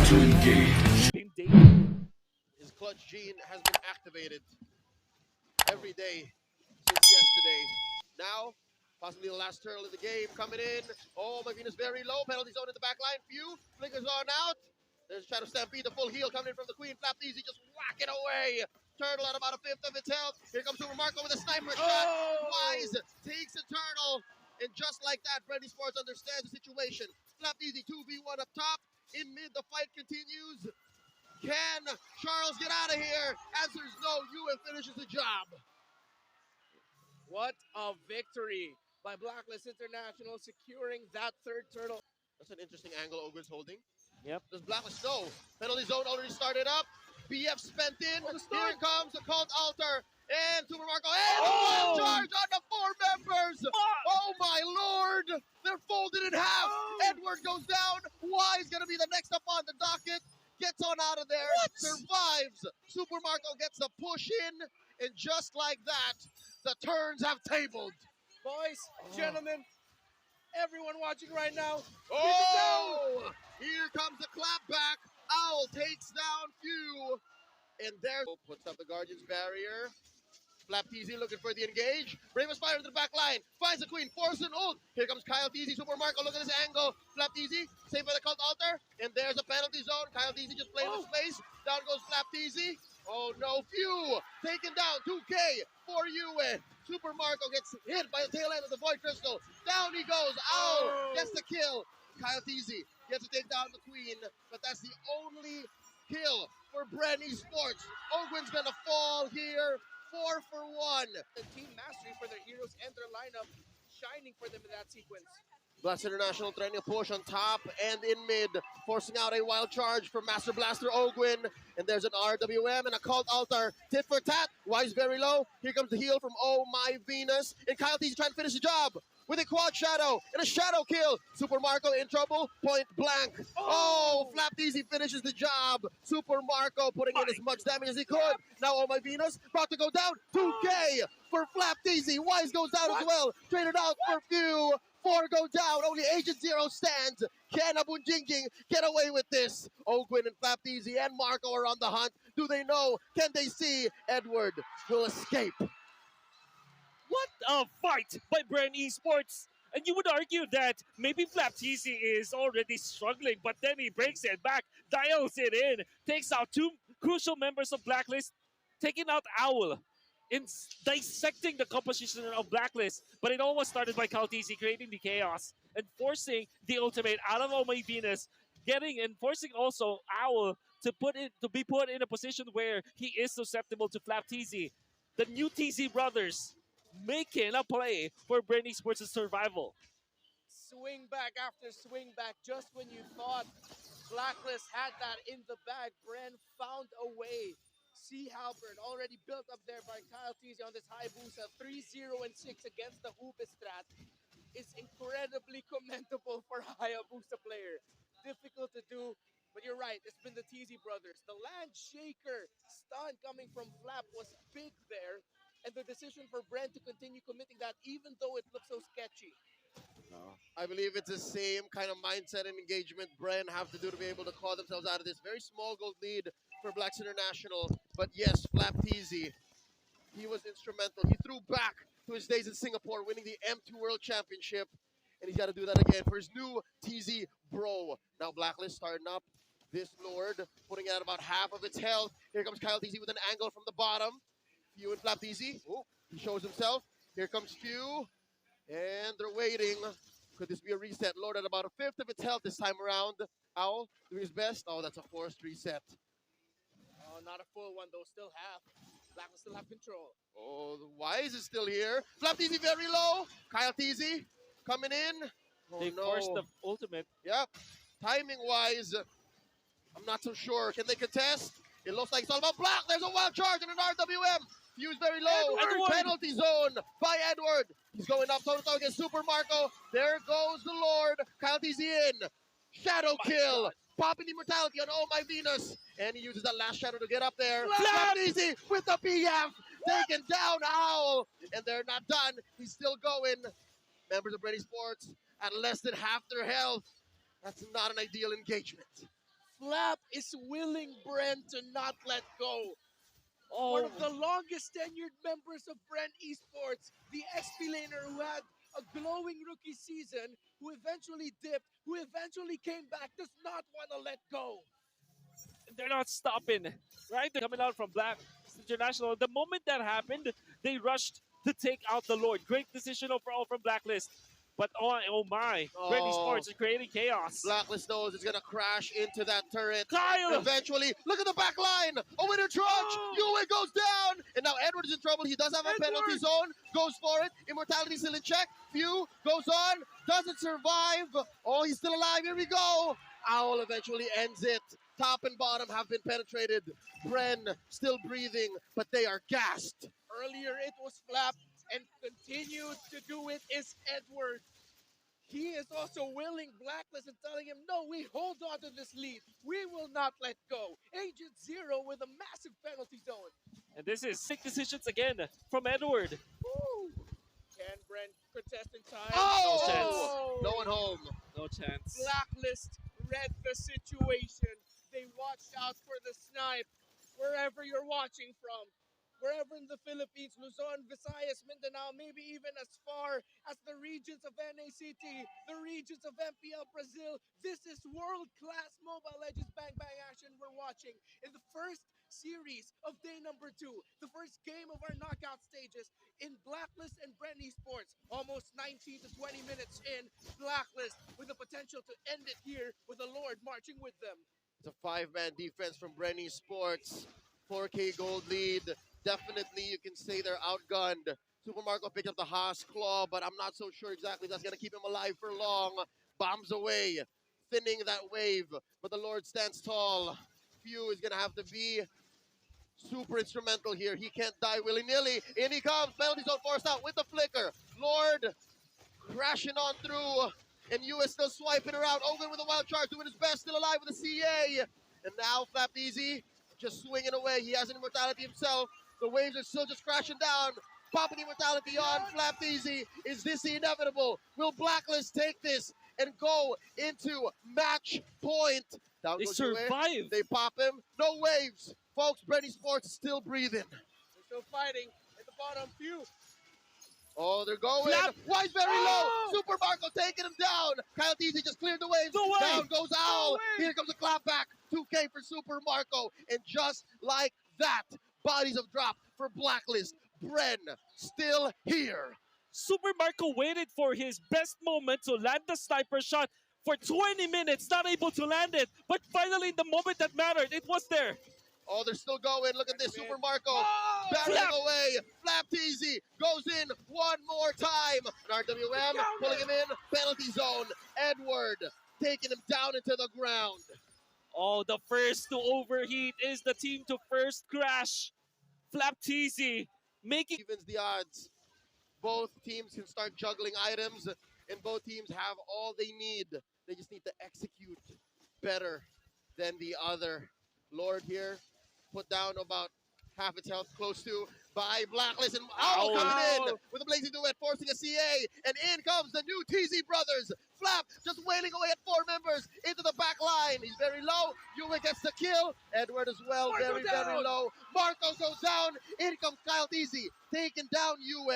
to engage. His clutch gene has been activated every day since yesterday. Now, possibly the last turtle in the game coming in. Oh, my Venus very low. Penalty zone in the back line. Few. Flickers on out. There's Shadow Stampede, the full heal coming in from the Queen. Flap easy, just whack it away. Turtle at about a fifth of its health. Here comes Super Marco with a sniper shot. Wise takes a turtle. And just like that, Bren Esports understands the situation. Flap easy, 2v1 up top. In mid, the fight continues. Can Charles get out of here? Answers no. Ewan finishes the job. What a victory by Blacklist International, securing that third turtle. That's an interesting angle Ogren's holding. Yep. Does Blacklist know? Penalty zone already started up. BF spent in. Here comes the cult altar. And Super Marco. And one charge on the 4 members. Oh my lord. They're folded in half. Edward goes down. Y is going to be the next up on the docket. Gets on out of there. Survives. Super Marco gets the push in. And just like that, the turns have tabled. Boys, gentlemen, everyone watching right now. Oh! Here comes the clapback. Owl takes down Few. And there puts up the Guardian's barrier. Flap TZ looking for the engage. Bravest fire into the back line. Finds the Queen. Force an ult. Here comes Kyle TZ. Super Marco. Look at this angle. Flap TZ. Saved by the cult altar. And there's a penalty zone. Kyle TZ just playing with space. Down goes Flap TZ. Oh no. Few. Taken down. 2K for Ewan. Super Marco gets hit by the tail end of the Void Crystal. Down he goes. Ow. Gets the kill. Kyle TZ gets to take down the Queen. But that's the only kill for Bren Esports. Ogwen's gonna fall here. 4 for 1. The team mastery for their heroes and their lineup, shining for them in that sequence. Blacklist International trying to push on top and in mid, forcing out a wild charge from Master Blaster Ogwin. And there's an RWM and a Cult Altar. Tit for tat. Wise very low. Here comes the heal from Oh My Venus. And Kyle T's trying to finish the job with a quad shadow and a shadow kill. Super Marco in trouble. Point blank. Oh, Flap Easy finishes the job. Super Marco putting in as much damage as he could. Now Oh My Venus about to go down. 2K for Flap Easy. Wise goes down as well. Traded out for Few. 4 go down. Only Agent Zero stands. Can Abunjingjing get away with this? Ogwin and Flap Easy and Marco are on the hunt. Do they know? Can they see Edward will escape? What a fight by Bren Esports! And you would argue that maybe Flapteasy is already struggling, but then he breaks it back, dials it in, takes out 2 crucial members of Blacklist, taking out Owl, in dissecting the composition of Blacklist. But it all was started by Kaltisi creating the chaos and forcing the ultimate out of Oh My Venus, getting and forcing also Owl to be put in a position where he is susceptible to Flapteasy. The new TZ brothers making a play for Bren Esports' survival. Swing back after swing back, just when you thought Blacklist had that in the bag, Bren found a way. Sea Halberd already built up there by Kyle Teasy on this Hayabusa. 3-0 and 6 against the Ubistrat is incredibly commendable for a Hayabusa player. Difficult to do, but you're right, it's been the TZ brothers. The land shaker stun coming from Flap was big there. And the decision for Bren to continue committing that, even though it looks so sketchy. I believe it's the same kind of mindset and engagement Bren have to do to be able to call themselves out of this very small gold lead for Blacks International. But yes, Flap TZ, he was instrumental. He threw back to his days in Singapore, winning the M2 World Championship. And he's got to do that again for his new TZ bro. Now Blacklist starting up. This Lord putting out about half of its health. Here comes Kyle TZ with an angle from the bottom. Few and Flap TZ. Oh, he shows himself. Here comes Few. And they're waiting. Could this be a reset? Lord at about a fifth of its health this time around. Owl doing his best. Oh, that's a forced reset. Oh, not a full one though. Still half. Black will still have control. Oh, the Wise is still here. Flap TZ very low. Kyle TZ coming in. Oh, They no. forced the ultimate. Yep. Timing-wise, I'm not so sure. Can they contest? It looks like it's all about Black. There's a wild charge and an RWM. Fuse very low. Edward. Penalty zone by Edward. He's going up toe-to-toe against Super Marco. There goes the Lord. Kyle TZ in. Shadow kill. Popping immortality on Oh My Venus. And he uses that last shadow to get up there. Flap TZ with the PF. Taking down Owl. And they're not done. He's still going. Members of Bren Esports at less than half their health. That's not an ideal engagement. Flap is willing Bren to not let go. Oh, One of the longest tenured members of Bren Esports, the XP laner who had a glowing rookie season, who eventually dipped, who eventually came back, does not want to let go. they're not stopping, right? They're coming out from Black International. The moment that happened, they rushed to take out the Lord. Great decision overall from Blacklist. But oh my, Bren Oh, Esports is creating chaos. Blacklist knows it's gonna crash into that turret. Kyle! Eventually, look at the back line. A winner trudge. Oh! Yue goes down. And now Edward is in trouble. He does have a penalty Edward! zone. Goes for it. Immortality still in check. Few goes on. Doesn't survive. Oh, he's still alive. Here we go. Owl eventually ends it. Top and bottom have been penetrated. Bren still breathing, but they are gassed. Earlier it was Flap, and continued to do it is Edward. He is also willing Blacklist and telling him, no, we hold on to this lead. We will not let go. Agent Zero with a massive penalty zone. And this is sick decisions again from Edward. Woo! Can Bren contest in time? Oh! No chance. No one home. No chance. Blacklist read the situation. They watched out for the snipe wherever you're watching from. Wherever in the Philippines, Luzon, Visayas, Mindanao, maybe even as far as the regions of NACT, the regions of MPL Brazil. This is world-class Mobile Legends Bang Bang action we're watching in the first series of day number 2, the first game of our knockout stages in Blacklist and Bren Esports. Almost 19 to 20 minutes in, Blacklist with the potential to end it here with the Lord marching with them. It's a 5-man defense from Bren Esports. 4K gold lead. Definitely, you can say they're outgunned. Super Marco picked up the Haas Claw, but I'm not so sure exactly that's going to keep him alive for long. Bombs away, thinning that wave, but the Lord stands tall. Few is going to have to be super instrumental here. He can't die willy-nilly. In he comes. Penalty zone forced out with the flicker. Lord crashing on through, and US still swiping around. Ogun with a wild charge, doing his best, still alive with a CA. And now Flap Easy just swinging away. He has an immortality himself. The waves are still just crashing down. Popping immortality on Flap Easy. Is this the inevitable? Will Blacklist take this and go into match point? Down They goes Yue. survive. They pop him. No waves. Folks, Bren Esports still breathing. They're still fighting at the bottom. Few. Oh, they're going. Flap. Wise very Oh! low. Super Marco taking him down. Kyle Easy just cleared the waves. No way. Down goes Owl. way. Here comes a clap back. 2K for Super Marco. And just like that, bodies have dropped for Blacklist. Bren still here. Super Marco waited for his best moment to land the sniper shot for 20 minutes, not able to land it. But finally, the moment that mattered, it was there. Oh, they're still going. Look at this. Super Marco Oh! battling Flap. away. Flap Easy goes in one more time. An RWM pulling him in. Penalty zone. Edward taking him down into the ground. Oh, the first to overheat is the team to first crash. Flap TZ making Evens the odds. Both teams can start juggling items, and both teams have all they need. They just need to execute better than the other. Lord here put down about half its health, close to by Blacklist, and Owl Owl. coming in with a blazing duet, forcing a CA, and in comes the new TZ brothers. Flap just wailing away at 4 members into the back line. He's very low. Yue gets the kill. Edward as well, Marco very down. low. Marco goes down. In comes Kyle Easy, taking down Yue.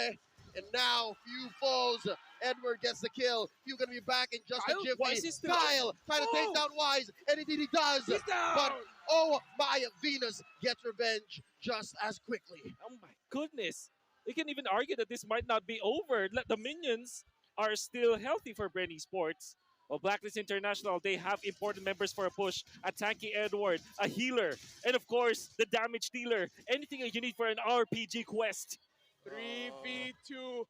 And now, Few falls. Edward gets the kill. Few gonna be back in just Kyle? a Why is jiffy. he still- Kyle trying to take Oh. down Wise, and indeed he does. He's down. But oh my, Venus gets revenge just as quickly. Oh my goodness. You can even argue that this might not be over. The minions are still healthy for Bren Esports. Well, Blacklist International, they have important members for a push. A tanky Edward, a healer, and of course, the damage dealer. Anything that you need for an RPG quest. 3v2.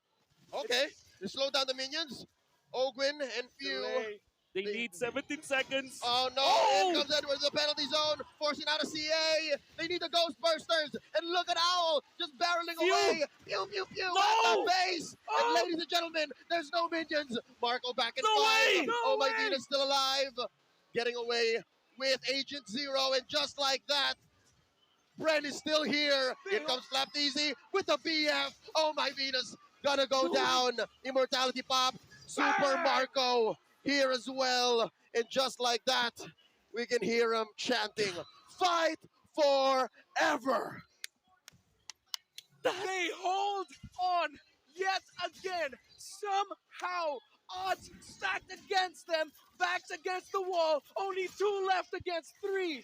Okay, they slow down the minions. Ogwin and Few. Delay. They need 17 seconds. Oh no, Oh! in comes Edward to the penalty zone, forcing out a CA. They need the Ghostbusters, and look at Owl just barreling Pew! away. Pew, pew, pew, No! at the base. Oh! And ladies and gentlemen, there's no minions. Marco back in No 5. way! No oh my way! Venus still alive. Getting away with Agent Zero, and just like that, Bren is still here. Here comes Flap Easy with the BF. Oh my Venus, gonna go down. Immortality pop. Super Bang! Marco here as well. And just like that, we can hear them chanting, "Fight forever!" They hold on yet again. Somehow, odds stacked against them, backs against the wall, only 2 left against 3.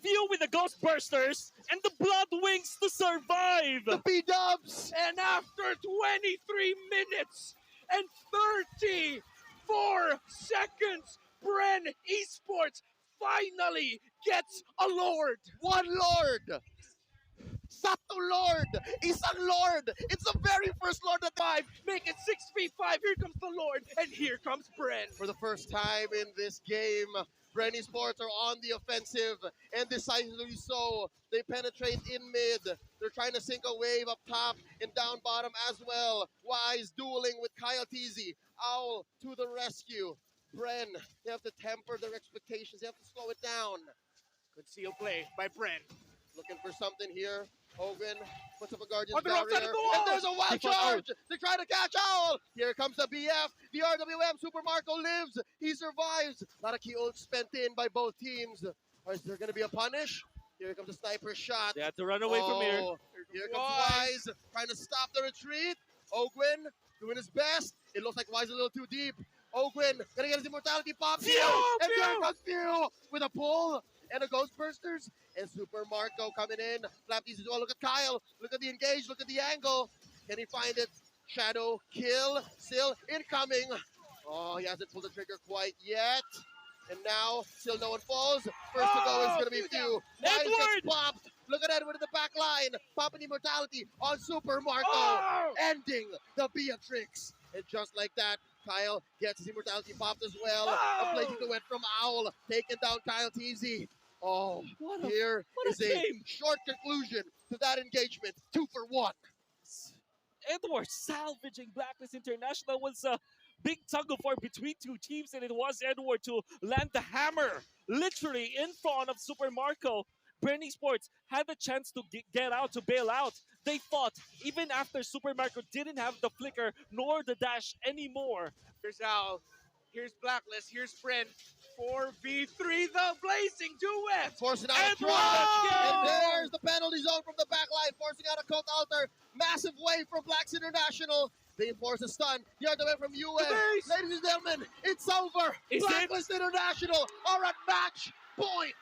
Few with the Ghostbusters and the Blood Wings to survive. The B-dubs! And after 23 minutes and 34 seconds, Bren Esports finally gets a Lord. One Lord! Sato Lord! Isang Lord! It's the very first Lord that 5, make it 6v5. Here comes the Lord, and here comes Bren. for the first time in this game, Bren Esports are on the offensive, and decisively so. They penetrate in mid. They're trying to sink a wave up top and down bottom as well. Wise dueling with Kyle Teasy. Owl to the rescue. Bren, they have to temper their expectations. They have to slow it down. Good seal play by Bren. Looking for something here. Hogan puts up a Guardian's On the wrong side barrier, of the wall. and there's a wild Keep on charge. They're trying to catch Owl. Here comes the BF. The RWM Super Marco lives. He survives. A lot of key ult spent in by both teams. Is there going to be a punish? Here comes the sniper shot. They have to run away from here. Here comes Wise trying to stop the retreat. Ogwin doing his best. It looks like Wise a little too deep. Ogwin gonna get his immortality pop. Phew, And phew. here comes Phew with a pull and a Ghostbusters. And Super Marco coming in. Flappies as well. Look at Kyle. Look at the engage. Look at the angle. Can he find it? Shadow kill. Still incoming. Oh, he hasn't pulled the trigger quite yet. And now, still no one falls. First to go is going to be Few. Wise Edward! gets popped. Look at Edward in the back line. Popping immortality on Super Marco. Oh! Ending the Beatrix. And just like that, Kyle gets his immortality popped as well. Oh! A blazing duet from Owl. Taking down Kyle Teasy. Oh, What a- here what a is a game. short conclusion to that engagement. 2 for 1. Edward salvaging Blacklist International was a big tug of war between two teams, and it was Edward to land the hammer literally in front of Super Marco. Bren Esports had the chance to get out, to bail out. They fought even after Super Marco didn't have the flicker nor the dash anymore. Here's Al. Here's Blacklist. Here's Bren. 4v3, the blazing duet. Forcing out And a charge. one! And there's the penalty zone from the back line. Forcing out a cult altar. Massive wave from Blacks International. They enforce a stun. The other way from US. base. Ladies and gentlemen, it's over. Is it? Blacklist International are at match point.